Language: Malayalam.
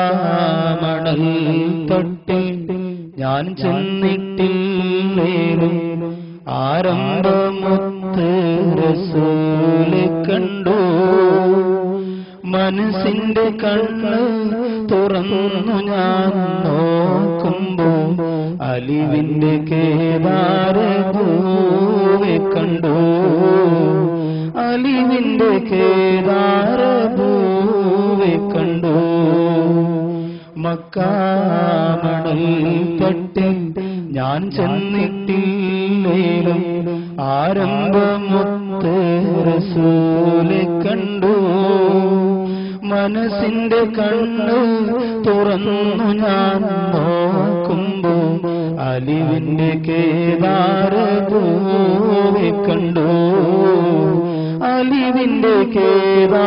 മക്കാമണൽ തൊട്ടിൽ ഞാൻ ചെന്നിട്ടില്ലേലും ആരംഭമൊത്ത് റസൂലെ കണ്ടു. മനസ്സിന്റെ കണ്ണ് തുറന്നു ഞാൻ നോക്കുമ്പോൾ അലിവിന്റെ കേദാരഭൂവെ കണ്ടു. അലിവിന്റെ കേദാരഭൂവെ കണ്ടു. മക്കാമണൽ തൊട്ടിൽ ഞാൻ ചെന്നിട്ടില്ലേലും ആരംഭമൊത്ത് റസൂലെ കണ്ടു. മനസ്സിന്റെ കണ്ണ് തുറന്നു ഞാൻ നോക്കുമ്പോൾ അലിവിന്റെ കേദാരഭൂവെ കണ്ടു. അലിവിന്റെ കേദാരഭൂവെ